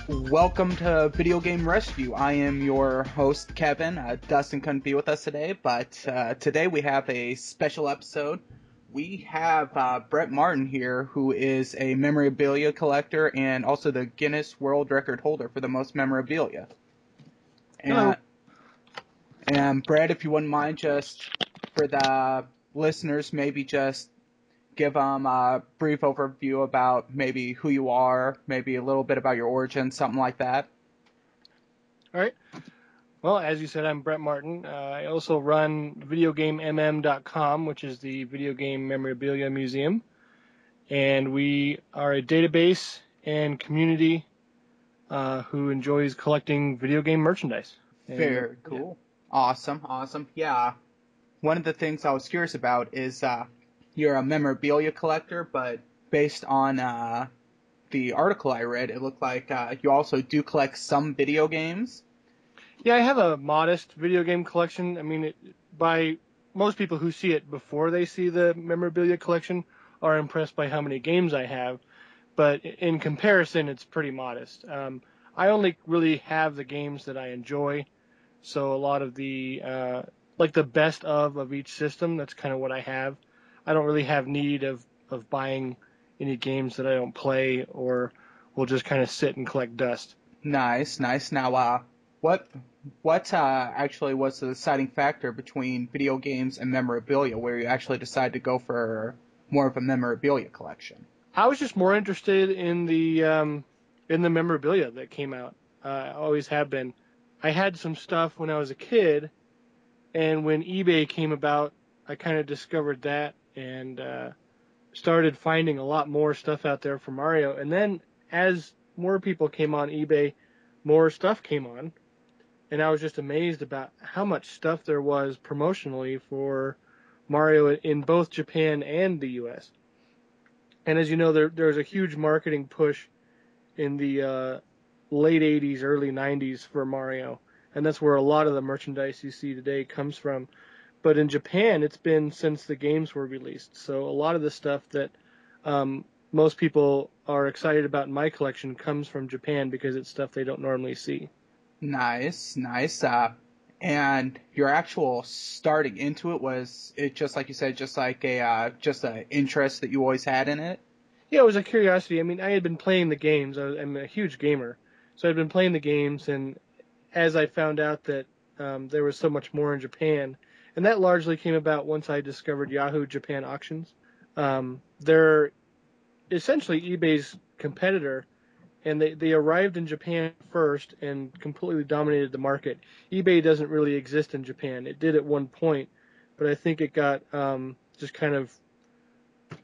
Welcome to Video Game Rescue. I am your host, Kevin. Dustin couldn't be with us today, but today we have a special episode. We have Brett Martin here, who is a memorabilia collector and also the Guinness World Record holder for the most memorabilia. Hello. And Brett, if you wouldn't mind, just for the listeners, maybe just give them a brief overview about maybe who you are, maybe a little bit about your origin, something like that. All right. Well, as you said, I'm Brett Martin. I also run VideoGameMM.com, which is the Video Game Memorabilia Museum. And we are a database and community who enjoys collecting video game merchandise. Very cool. Yeah. Awesome. Yeah. One of the things I was curious about is you're a memorabilia collector, but based on the article I read, it looked like you also do collect some video games. Yeah, I have a modest video game collection. I mean, by most people who see it before they see the memorabilia collection are impressed by how many games I have. But in comparison, it's pretty modest. I only really have the games that I enjoy. So a lot of the, like the best of each system, that's kind of what I have. I don't really have need of buying any games that I don't play or will just kind of sit and collect dust. Nice. Now, what actually was the deciding factor between video games and memorabilia, where you actually decided to go for more of a memorabilia collection? I was just more interested in the memorabilia that came out. I always have been. I had some stuff when I was a kid, and when eBay came about, I kind of discovered that and started finding a lot more stuff out there for Mario. And then as more people came on eBay, more stuff came on, and I was just amazed about how much stuff there was promotionally for Mario in both Japan and the US. And as you know, there's a huge marketing push in the late 80s, early 90s for Mario. And that's where a lot of the merchandise you see today comes from. But in Japan, it's been since the games were released. So a lot of the stuff that most people are excited about in my collection comes from Japan because it's stuff they don't normally see. Nice. And your actual starting into it, was it just like you said, just like just an interest that you always had in it? Yeah, it was a curiosity. I mean, I had been playing the games. I'm a huge gamer. So I'd been playing the games, and as I found out that there was so much more in Japan, and that largely came about once I discovered Yahoo Japan Auctions. They're essentially eBay's competitor, and they arrived in Japan first and completely dominated the market. eBay doesn't really exist in Japan. It did at one point, but I think it got just kind of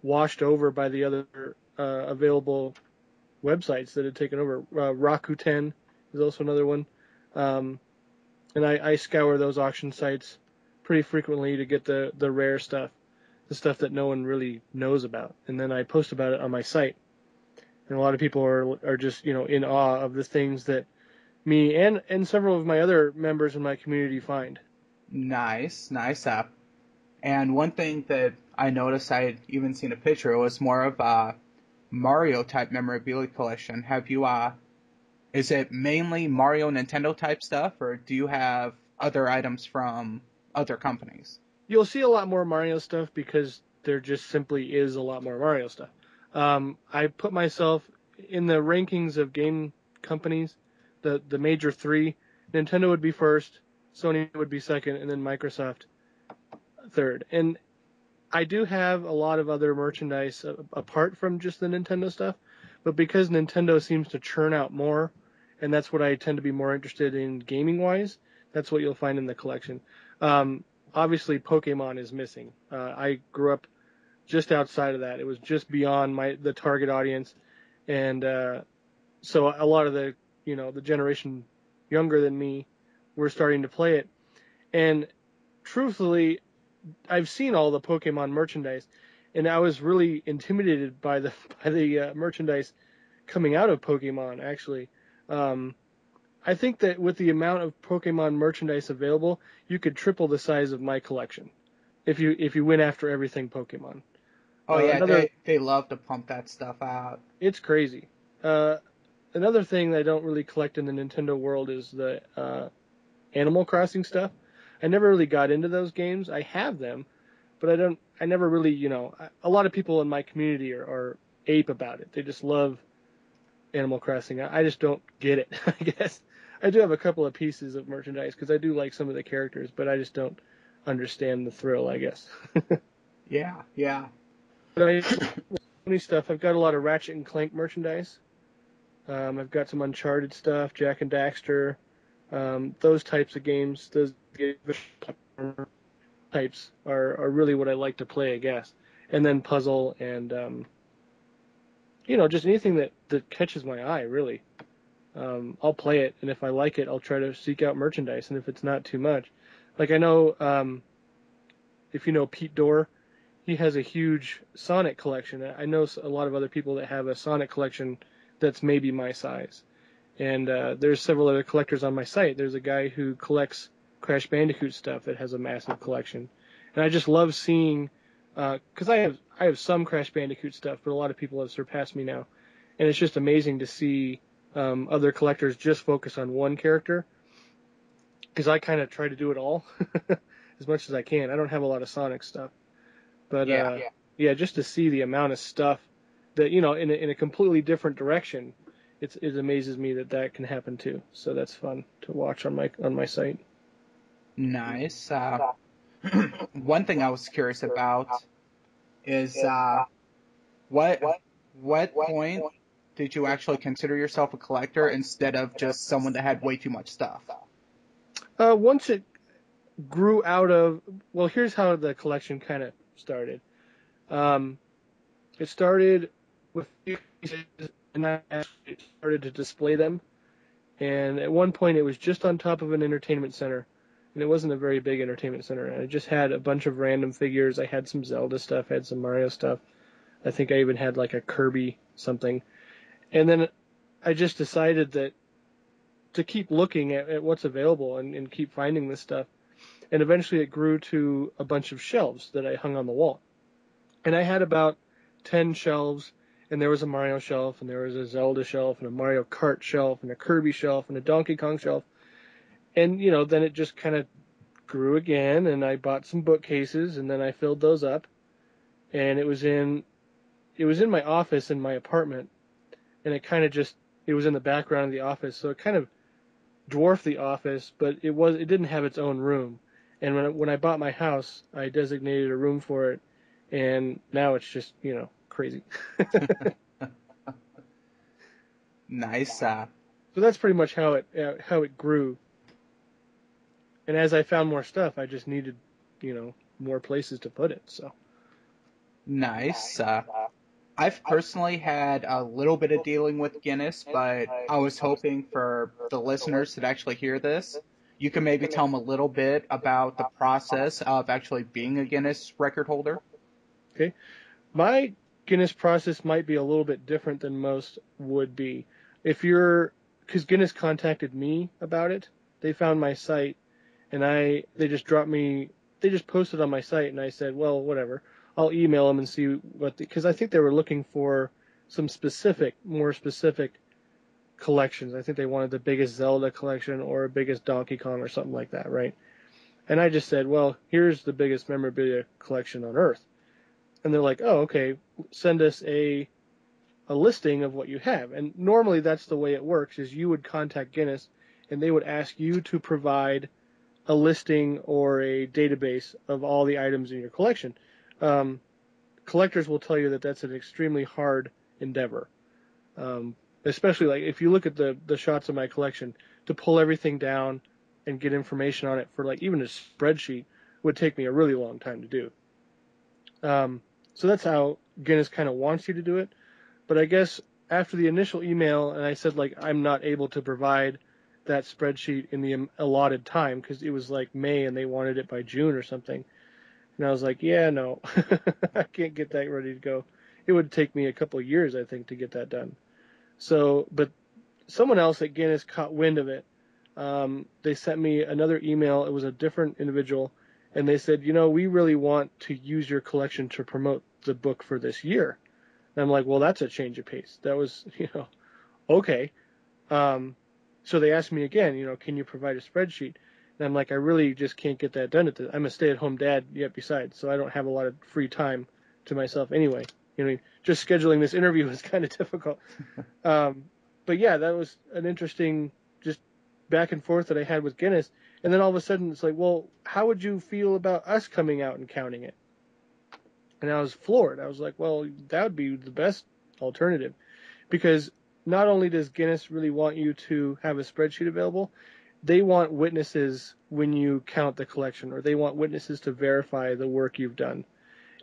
washed over by the other available websites that had taken over. Rakuten is also another one. And I scour those auction sites pretty frequently to get the rare stuff, the stuff that no one really knows about. And then I post about it on my site. And a lot of people are just, in awe of the things that me and several of my other members in my community find. Nice. And one thing that I noticed, I had even seen a picture, was more of a Mario type memorabilia collection. Have you is it mainly Mario Nintendo type stuff, or do you have other items from other companies? You'll see a lot more Mario stuff because there just simply is a lot more Mario stuff. I put myself in the rankings of game companies, the major three. Nintendo would be first, Sony would be second, and then Microsoft third. And I do have a lot of other merchandise apart from just the Nintendo stuff, but because Nintendo seems to churn out more, and that's what I tend to be more interested in gaming-wise, that's what you'll find in the collection. Obviously, Pokemon is missing. I grew up just outside of that. It was just beyond the target audience, and so a lot of the generation younger than me were starting to play it. And truthfully, I've seen all the Pokemon merchandise, and I was really intimidated by the merchandise coming out of Pokemon. Actually, I think that with the amount of Pokemon merchandise available, you could triple the size of my collection if you went after everything Pokemon. Oh yeah, they love to pump that stuff out. It's crazy. another thing that I don't really collect in the Nintendo world is the Animal Crossing stuff. I never really got into those games. I have them, but I never really, a lot of people in my community are ape about it. They just love Animal Crossing. I just don't get it, I guess. I do have a couple of pieces of merchandise because I do like some of the characters, but I just don't understand the thrill, I guess. Yeah, yeah. But I Sony stuff. I've got a lot of Ratchet and Clank merchandise. I've got some Uncharted stuff, Jack and Daxter, those types of games. Those types are really what I like to play, I guess. And then puzzle and just anything that catches my eye, really. I'll play it, and if I like it, I'll try to seek out merchandise. And if it's not too much, like I know, if you know Pete Dorr, he has a huge Sonic collection. I know a lot of other people that have a Sonic collection that's maybe my size. And there's several other collectors on my site. There's a guy who collects Crash Bandicoot stuff that has a massive collection. And I just love seeing, because I have some Crash Bandicoot stuff, but a lot of people have surpassed me now. And it's just amazing to see other collectors just focus on one character, because I kind of try to do it all as much as I can. I don't have a lot of Sonic stuff. But yeah, just to see the amount of stuff that, in a completely different direction, it amazes me that can happen too. So that's fun to watch on my site. Nice. One thing I was curious about is what point did you actually consider yourself a collector instead of just someone that had way too much stuff? Once it grew out of, well, here's how the collection kind of started. It started with pieces, and I actually started to display them. And at one point, it was just on top of an entertainment center, and it wasn't a very big entertainment center. And I just had a bunch of random figures. I had some Zelda stuff, I had some Mario stuff. I think I even had like a Kirby something. And then I just decided that to keep looking at what's available and keep finding this stuff. And eventually it grew to a bunch of shelves that I hung on the wall. And I had about 10 shelves, and there was a Mario shelf, and there was a Zelda shelf, and a Mario Kart shelf, and a Kirby shelf, and a Donkey Kong shelf. And, then it just kind of grew again, and I bought some bookcases, and then I filled those up. And it was in my office in my apartment, and it was in the background of the office, so it kind of dwarfed the office, but it didn't have its own room. And when I bought my house, I designated a room for it, and now it's just, crazy. Nice. So that's pretty much how it grew. And as I found more stuff, I just needed, more places to put it. So nice. I've personally had a little bit of dealing with Guinness, but I was hoping for the listeners that actually hear this, you can maybe tell them a little bit about the process of actually being a Guinness record holder. Okay. My Guinness process might be a little bit different than most would be. Because Guinness contacted me about it. They found my site, and they just posted on my site, and I said, well, whatever. I'll email them and see because I think they were looking for some more specific collections. I think they wanted the biggest Zelda collection or biggest Donkey Kong or something like that, right? And I just said, well, here's the biggest memorabilia collection on Earth. And they're like, oh, okay, send us a listing of what you have. And normally that's the way it works, is you would contact Guinness, and they would ask you to provide a listing or a database of all the items in your collection. Collectors will tell you that that's an extremely hard endeavor. Especially like if you look at the shots of my collection, to pull everything down and get information on it for like even a spreadsheet would take me a really long time to do. So that's how Guinness kind of wants you to do it. But I guess after the initial email, and I said like I'm not able to provide that spreadsheet in the allotted time because it was like May and they wanted it by June or something. And I was like, yeah, no, I can't get that ready to go. It would take me a couple of years, I think, to get that done. So, but someone else at Guinness caught wind of it. They sent me another email. It was a different individual. And they said, we really want to use your collection to promote the book for this year. And I'm like, well, that's a change of pace. That was, okay. So they asked me again, can you provide a spreadsheet? And I'm like, I really just can't get that done. I'm a stay-at-home dad yet besides, so I don't have a lot of free time to myself anyway. Just scheduling this interview was kind of difficult. But yeah, that was an interesting just back and forth that I had with Guinness. And then all of a sudden it's like, well, how would you feel about us coming out and counting it? And I was floored. I was like, well, that would be the best alternative, because not only does Guinness really want you to have a spreadsheet available, they want witnesses when you count the collection, or they want witnesses to verify the work you've done.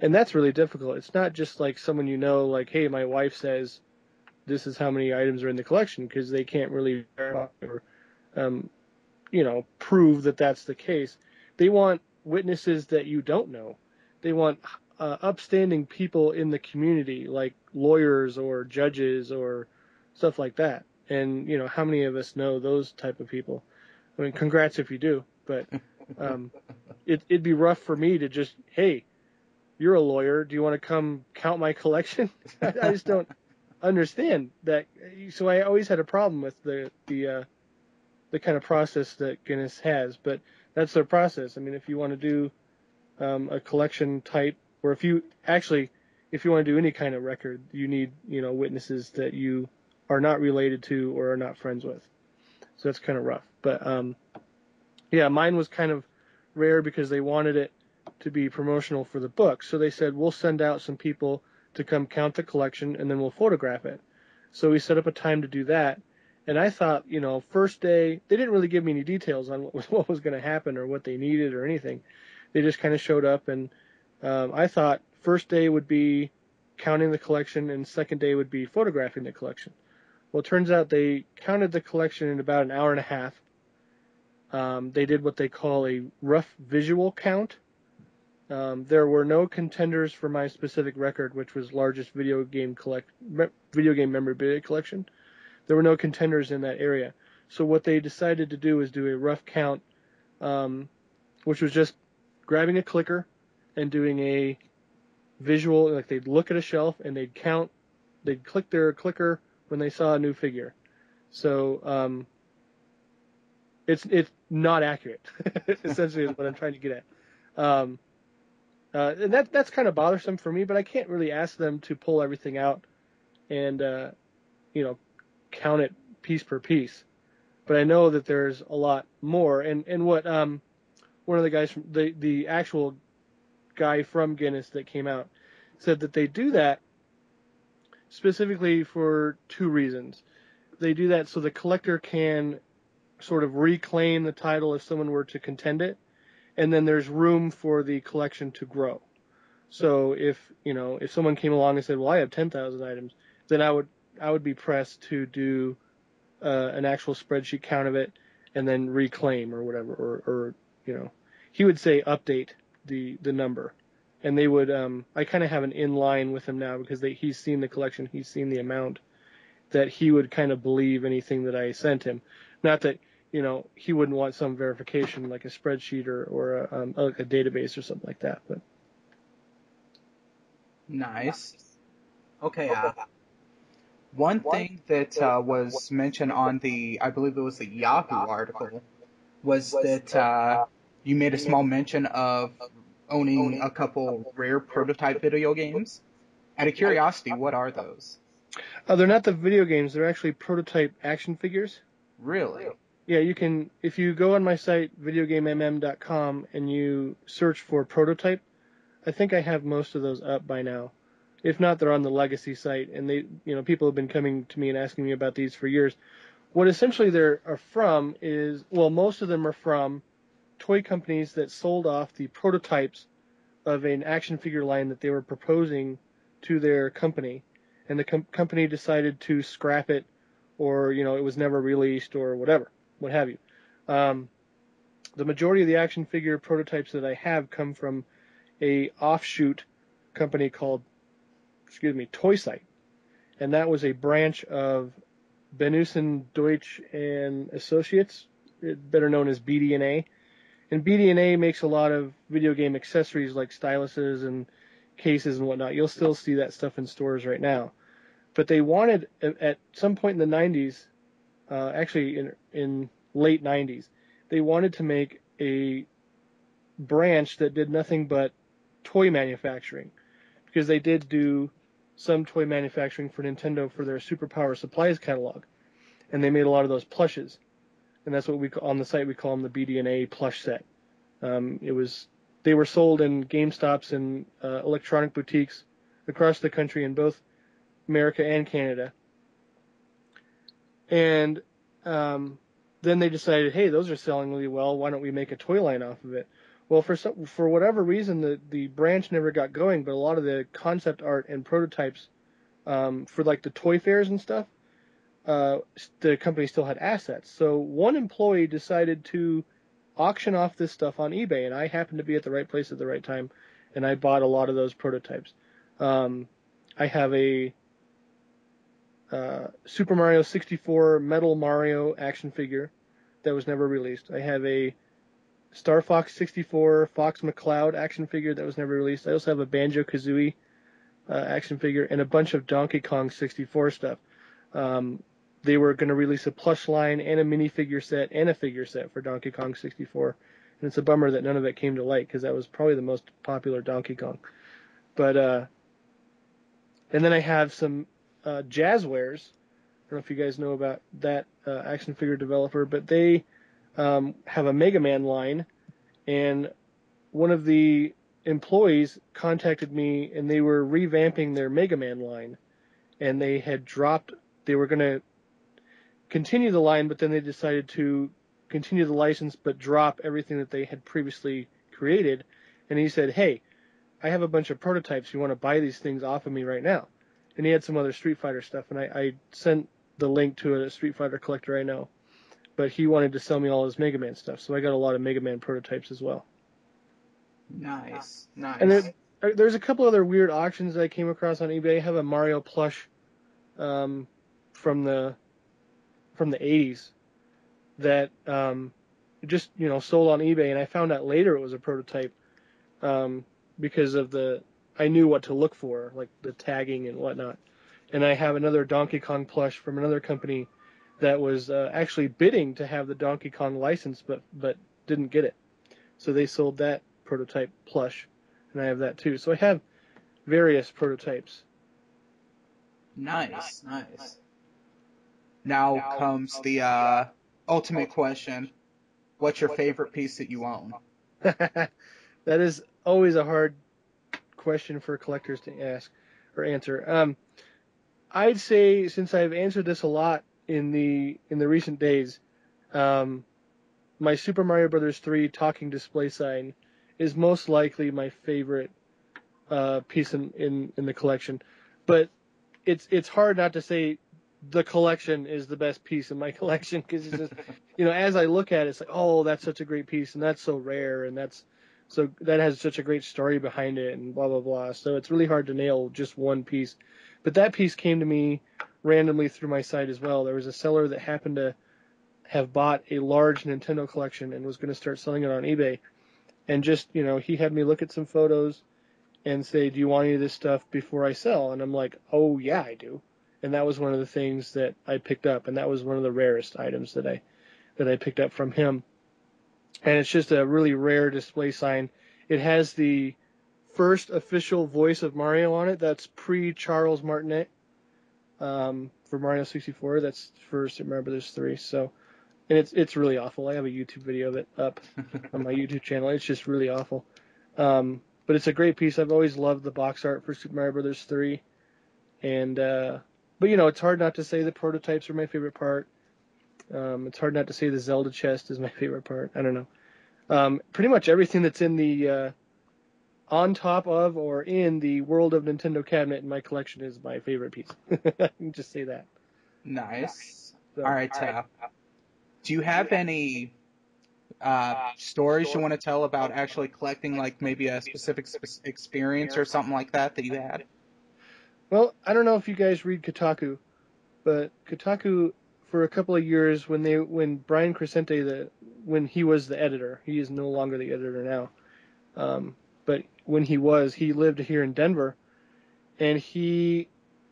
And that's really difficult. It's not just like someone like, hey, my wife says this is how many items are in the collection, because they can't really verify or, prove that that's the case. They want witnesses that you don't know. They want upstanding people in the community, like lawyers or judges or stuff like that. And, how many of us know those type of people? I mean, congrats if you do, but it'd be rough for me to just, hey, you're a lawyer, do you want to come count my collection? I just don't understand that. So I always had a problem with the kind of process that Guinness has, but that's their process. I mean, if you want to do a collection type, or if you want to do any kind of record, you need, witnesses that you are not related to or are not friends with. So that's kind of rough. But yeah, mine was kind of rare because they wanted it to be promotional for the book. So they said, we'll send out some people to come count the collection, and then we'll photograph it. So we set up a time to do that. And I thought, first day, they didn't really give me any details on what was going to happen or what they needed or anything. They just kind of showed up, and I thought first day would be counting the collection and second day would be photographing the collection. Well, it turns out they counted the collection in about an hour and a half. They did what they call a rough visual count. There were no contenders for my specific record, which was largest video game memorabilia collection. There were no contenders in that area. So what they decided to do is do a rough count, which was just grabbing a clicker and doing a visual, like they'd look at a shelf and they'd count, they'd click their clicker when they saw a new figure. So it's not accurate, essentially, is what I'm trying to get at. And that's kind of bothersome for me, but I can't really ask them to pull everything out and count it piece per piece. But I know that there's a lot more. And what one of the guys from the actual guy from Guinness that came out said that they do that specifically for two reasons. They do that so the collector can sort of reclaim the title if someone were to contend it, and then there's room for the collection to grow. So if someone came along and said, well, I have 10,000 items, then I would be pressed to do an actual spreadsheet count of it and then reclaim or whatever, or he would say update the number, and they would I kind of have an in-line with him now because he's seen the collection, he's seen the amount, that he would kind of believe anything that I sent him. Not that he wouldn't want some verification like a spreadsheet or a database or something like that. But nice. Okay. One thing that was mentioned on I believe it was the Yahoo article, was that you made a small mention of owning a couple rare prototype video games. Out of curiosity, what are those? They're not the video games. They're actually prototype action figures. Really? Yeah, you can, if you go on my site, videogamemm.com, and you search for prototype, I think I have most of those up by now. If not, they're on the legacy site, and people have been coming to me and asking me about these for years. What essentially they are from is, well, most of them are from toy companies that sold off the prototypes of an action figure line that they were proposing to their company, and the company decided to scrap it, or it was never released, or whatever, what have you. The majority of the action figure prototypes that I have come from a offshoot company called Toy Site, and that was a branch of Benusen Deutsch and Associates, better known as BD&A. And BD&A makes a lot of video game accessories like styluses and cases and whatnot. You'll still see that stuff in stores right now. But they wanted, at some point in the 90s, actually in late 90s. They wanted to make a branch that did nothing but toy manufacturing, because they did do some toy manufacturing for Nintendo for their Superpower Supplies catalog, and they made a lot of those plushes, and that's what we on the site we call them the BD&A plush set. They were sold in GameStops and electronic boutiques across the country in both America and Canada. And then they decided, hey, those are selling really well. Why don't we make a toy line off of it? Well, for whatever reason, the branch never got going, but a lot of the concept art and prototypes for like the toy fairs and stuff, the company still had assets. So one employee decided to auction off this stuff on eBay, and I happened to be at the right place at the right time, and I bought a lot of those prototypes. I have a Super Mario 64 Metal Mario action figure that was never released. I have a Star Fox 64 Fox McCloud action figure that was never released. I also have a Banjo-Kazooie action figure and a bunch of Donkey Kong 64 stuff. They were going to release a plush line and a minifigure set and a figure set for Donkey Kong 64. And it's a bummer that none of it came to light, because that was probably the most popular Donkey Kong. But, and then I have some Jazzwares. I don't know if you guys know about that action figure developer, but they have a Mega Man line, and one of the employees contacted me, and they were revamping their Mega Man line, and they were going to continue the line, but then they decided to continue the license but drop everything that they had previously created. And he said, hey, I have a bunch of prototypes. You want to buy these things off of me right now? And he had some other Street Fighter stuff, and I sent the link to a Street Fighter collector I know. But he wanted to sell me all his Mega Man stuff, so I got a lot of Mega Man prototypes as well. Nice. And there's a couple other weird auctions that I came across on eBay. I have a Mario plush from the 80s that just sold on eBay, and I found out later it was a prototype because of I knew what to look for, like the tagging and whatnot. And I have another Donkey Kong plush from another company that was actually bidding to have the Donkey Kong license, but didn't get it. So they sold that prototype plush, and I have that too. So I have various prototypes. Nice. Now comes the ultimate question. What's your favorite piece that you own? That is always a hard question for collectors to ask or answer. I'd say, since I've answered this a lot in the recent days, my Super Mario Bros. 3 talking display sign is most likely my favorite piece in the collection. But it's hard not to say the collection is the best piece in my collection, because it's just, as I look at it, it's like, oh, that's such a great piece, and that's so rare, and that has such a great story behind it, and blah, blah, blah. So it's really hard to nail just one piece. But that piece came to me randomly through my site as well. There was a seller that happened to have bought a large Nintendo collection and was going to start selling it on eBay. And just, he had me look at some photos and say, do you want any of this stuff before I sell? And I'm like, oh, yeah, I do. And that was one of the things that I picked up, and that was one of the rarest items that I picked up from him. And it's just a really rare display sign. It has the first official voice of Mario on it. That's pre-Charles Martinet for Mario 64. That's for Super Mario Bros. 3. So, and it's really awful. I have a YouTube video of it up on my YouTube channel. It's just really awful. But it's a great piece. I've always loved the box art for Super Mario Bros. 3. And but it's hard not to say the prototypes are my favorite part. It's hard not to say the Zelda chest is my favorite part. I don't know. Pretty much everything that's in the on top of or in the World of Nintendo cabinet in my collection is my favorite piece. I can just say that. Nice. So, all right. Do you have any stories you want to tell about actually collecting, like maybe a specific experience or something like that you had? Well, I don't know if you guys read Kotaku, but Kotaku, for a couple of years, when Brian Crescente, when he was the editor, he is no longer the editor now, but when he lived here in Denver, and he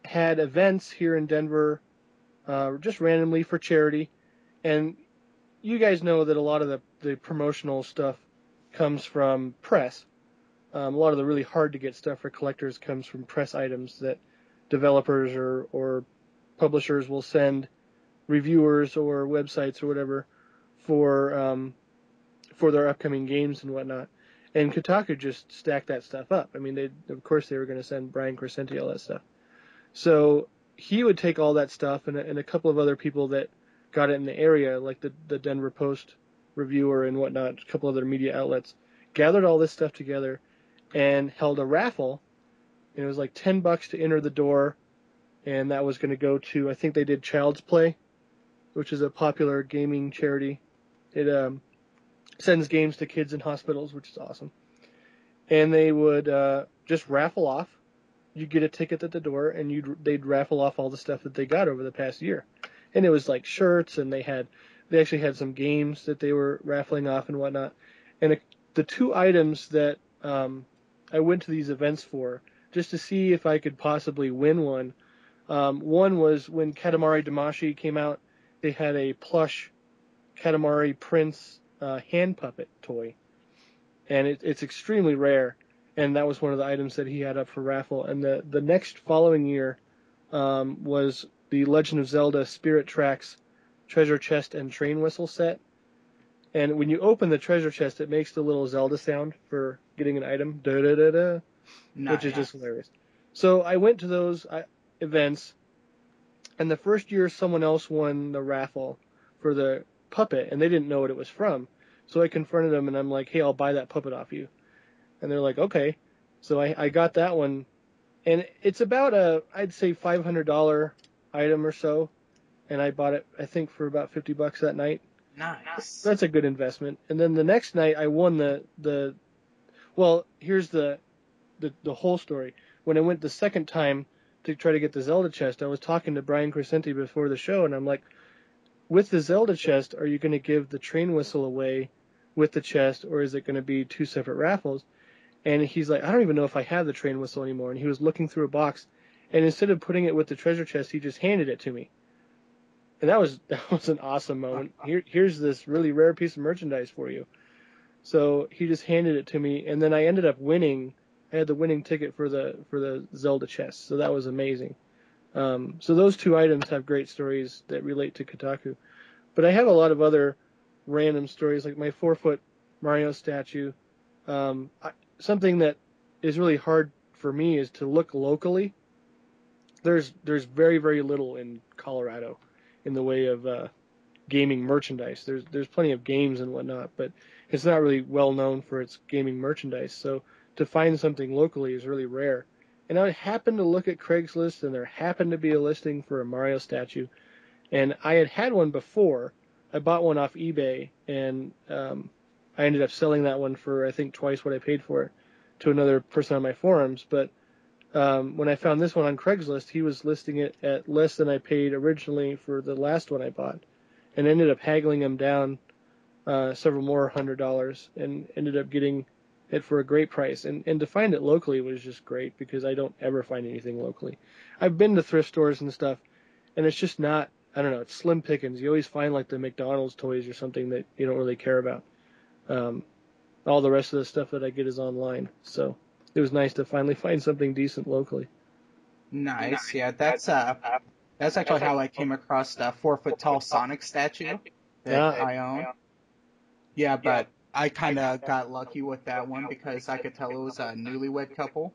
had events here in Denver just randomly for charity. And you guys know that a lot of the promotional stuff comes from press. A lot of the really hard to get stuff for collectors comes from press items that developers or publishers will send reviewers or websites or whatever for their upcoming games and whatnot. And Kotaku just stacked that stuff up. I mean, of course they were going to send Brian Crescenti all that stuff. So he would take all that stuff and a couple of other people that got it in the area, like the Denver Post reviewer and whatnot, a couple other media outlets, gathered all this stuff together and held a raffle. And it was like $10 to enter the door, and that was going to go to, I think they did Child's Play, which is a popular gaming charity. It sends games to kids in hospitals, which is awesome. And they would just raffle off. You get a ticket at the door, and they'd raffle off all the stuff that they got over the past year. And it was like shirts, and they actually had some games that they were raffling off and whatnot. And the two items that I went to these events for, just to see if I could possibly win one. One was when Katamari Damacy came out, they had a plush Katamari Prince hand puppet toy. And it's extremely rare. And that was one of the items that he had up for raffle. And the next following year was the Legend of Zelda Spirit Tracks treasure chest and train whistle set. And when you open the treasure chest, it makes the little Zelda sound for getting an item, da-da-da-da, Nice. which is just hilarious. So I went to those events, and the first year someone else won the raffle for the puppet, and they didn't know what it was from. So I confronted them, and I'm like, hey, I'll buy that puppet off you. And they're like, okay. So I got that one, and it's about I'd say $500 item or so, and I bought it, I think, for about $50 that night. Nice. That's a good investment. And then the next night I won well, here's the whole story. When I went the second time to try to get the Zelda chest, I was talking to Brian Crescenti before the show, and I'm like, with the Zelda chest, are you going to give the train whistle away with the chest, or is it going to be two separate raffles? And he's like, I don't even know if I have the train whistle anymore. And he was looking through a box, and instead of putting it with the treasure chest, he just handed it to me. And that was an awesome moment. Here's this really rare piece of merchandise for you. So he just handed it to me, and then I ended up winning. I had the winning ticket for the Zelda chest, so that was amazing. So those two items have great stories that relate to Kotaku. But I have a lot of other random stories, like my 4-foot Mario statue. Something that is really hard for me is to look locally. There's very, very little in Colorado in the way of gaming merchandise. There's plenty of games and whatnot, but it's not really well known for its gaming merchandise. So to find something locally is really rare. And I happened to look at Craigslist, and there happened to be a listing for a Mario statue. And I had one before. I bought one off eBay, and I ended up selling that one for, I think, twice what I paid for it to another person on my forums. But when I found this one on Craigslist, he was listing it at less than I paid originally for the last one I bought, and ended up haggling him down several more $100, and ended up getting it for a great price. And to find it locally was just great, because I don't ever find anything locally. I've been to thrift stores and stuff, and it's just not, I don't know, it's slim pickings. You always find like the McDonald's toys or something that you don't really care about. All the rest of the stuff that I get is online. So it was nice to finally find something decent locally. Nice. Yeah, that's actually how I came across the 4-foot tall Sonic statue that I own. Yeah, but I kind of got lucky with that one because I could tell it was a newlywed couple.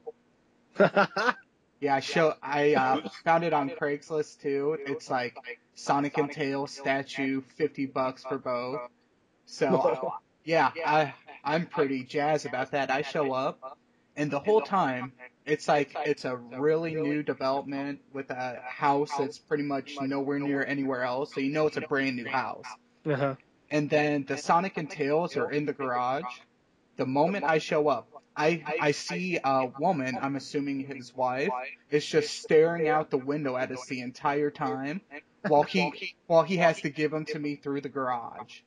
Yeah, I found it on Craigslist too. It's like Sonic and Tails statue, $50 for both. So yeah, I'm pretty jazzed about that. I show up, and the whole time it's like it's a really new development with a house that's pretty much nowhere near anywhere else, so you know it's a brand new house. Uh-huh. And then the Sonic and Tails are in the garage. The moment I show up, I see a woman, I'm assuming his wife, is just staring out the window at us the entire time while he has to give them to me through the garage.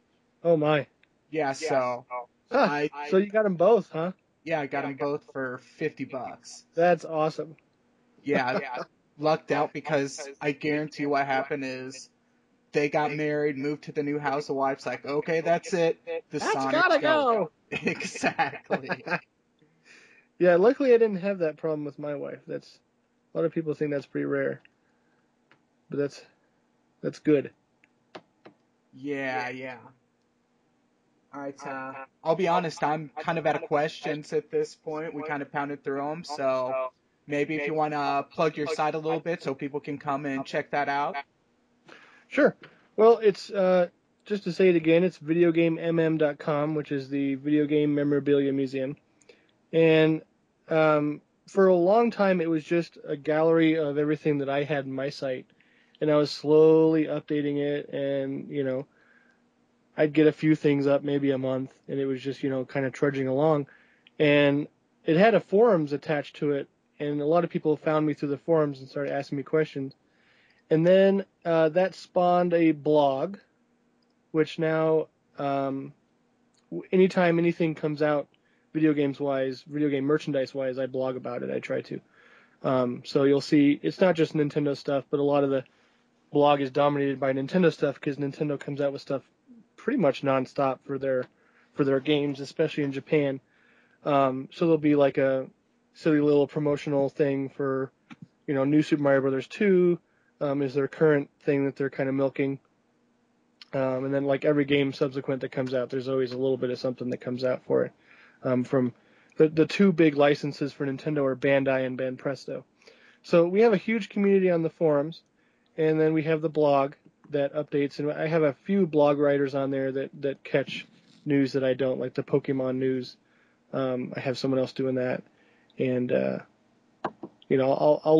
Oh my. Yeah, so So you got them both, huh? yeah, I got them both for $50. That's awesome. Yeah, lucked out because I guarantee what happened is they got married, moved to the new house. The wife's like, okay, that's it. The That's Sonics gotta go. go. Exactly. Yeah, luckily I didn't have that problem with my wife. That's a lot of people think that's pretty rare, but that's good. Yeah, yeah. All right, I'll be honest, I'm kind of out of questions at this point. We kind of pounded through them, so maybe if you want to plug your site a little bit so people can come and check that out. Sure. Well, it's just to say it again, it's videogamemm.com, which is the Video Game Memorabilia Museum. And for a long time, it was just a gallery of everything that I had in my site. And I was slowly updating it, and, I'd get a few things up maybe a month, and it was just, kind of trudging along. And it had a forums attached to it, and a lot of people found me through the forums and started asking me questions. And then that spawned a blog, which now, anytime anything comes out, video games wise, video game merchandise wise, I blog about it. I try to. So you'll see it's not just Nintendo stuff, but a lot of the blog is dominated by Nintendo stuff because Nintendo comes out with stuff pretty much nonstop for their games, especially in Japan. So there'll be like a silly little promotional thing for, New Super Mario Brothers 2. Is their current thing that they're kind of milking. And then like every game subsequent that comes out, there's always a little bit of something that comes out for it. From the two big licenses for Nintendo are Bandai and Banpresto. So we have a huge community on the forums, and then we have the blog that updates, and I have a few blog writers on there that catch news that I don't, like the Pokemon news. I have someone else doing that, and I'll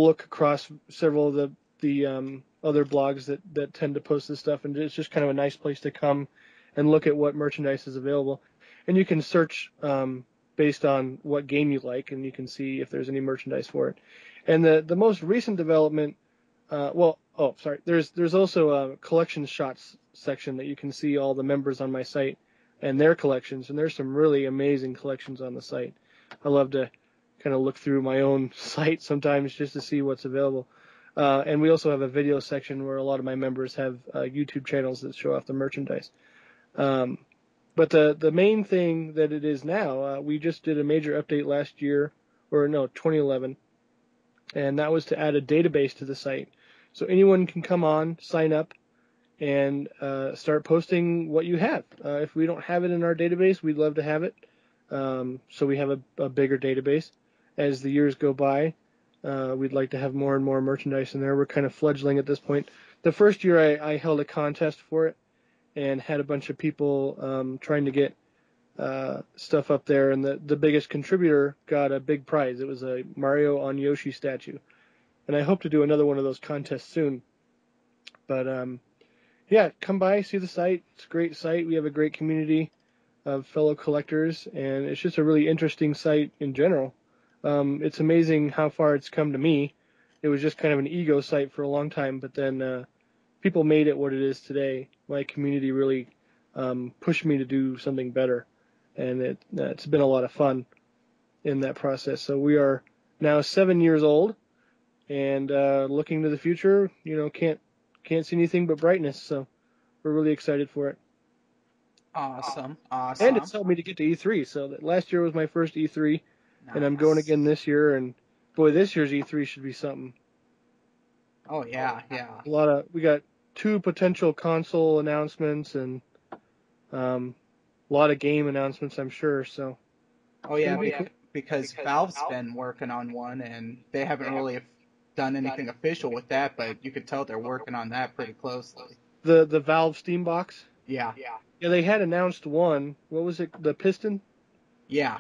look across several of the other blogs that tend to post this stuff, and it's just kind of a nice place to come and look at what merchandise is available. And you can search based on what game you like, and you can see if there's any merchandise for it. And the most recent development, there's also a collection shots section that you can see all the members on my site and their collections, and there's some really amazing collections on the site. I love to kind of look through my own site sometimes just to see what's available. And we also have a video section where a lot of my members have YouTube channels that show off the merchandise. But the main thing that it is now, we just did a major update last year, 2011, and that was to add a database to the site. So anyone can come on, sign up, and start posting what you have. If we don't have it in our database, we'd love to have it. So we have a bigger database. As the years go by, we'd like to have more and more merchandise in there. We're kind of fledgling at this point. The first year I held a contest for it and had a bunch of people trying to get stuff up there, and the biggest contributor got a big prize. It was a Mario on Yoshi statue. And I hope to do another one of those contests soon. But yeah, come by, see the site. It's a great site. We have a great community of fellow collectors, and it's just a really interesting site in general. It's amazing how far it's come to me. It was just kind of an ego site for a long time, but then people made it what it is today. My community really pushed me to do something better, and it's been a lot of fun in that process. So we are now 7 years old, and looking to the future, can't see anything but brightness. So we're really excited for it. Awesome. And it's helped me to get to E3. So last year was my first E3, Nice. and I'm going again this year. And boy, this year's E3 should be something. Oh yeah, yeah. We got 2 potential console announcements and a lot of game announcements, I'm sure. So. Oh yeah, because Valve's been working on one, and they haven't really done anything official with that, but you could tell they're working on that pretty closely. The Valve Steam Box? Yeah. Yeah, they had announced one. What was it? The Piston? Yeah.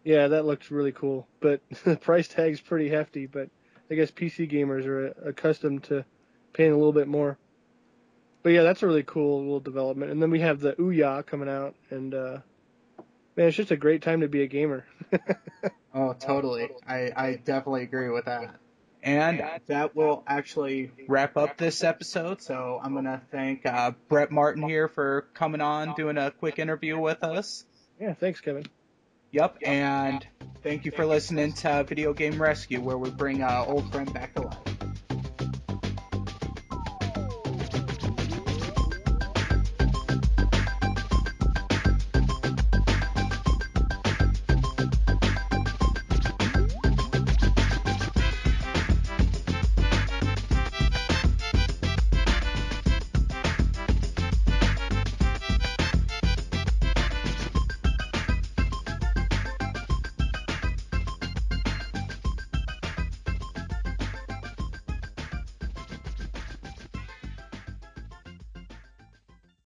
Yeah, that looks really cool. But the price tag's pretty hefty, but I guess PC gamers are accustomed to paying a little bit more. But yeah, that's a really cool little development. And then we have the Ouya coming out, and man, it's just a great time to be a gamer. Oh, totally. I definitely agree with that. And that will actually wrap up this episode. So I'm going to thank Brett Martin here for coming on, doing a quick interview with us. Yeah, thanks, Kevin. Yep, and thank you for listening to Video Game Rescue, where we bring an old friend back to life.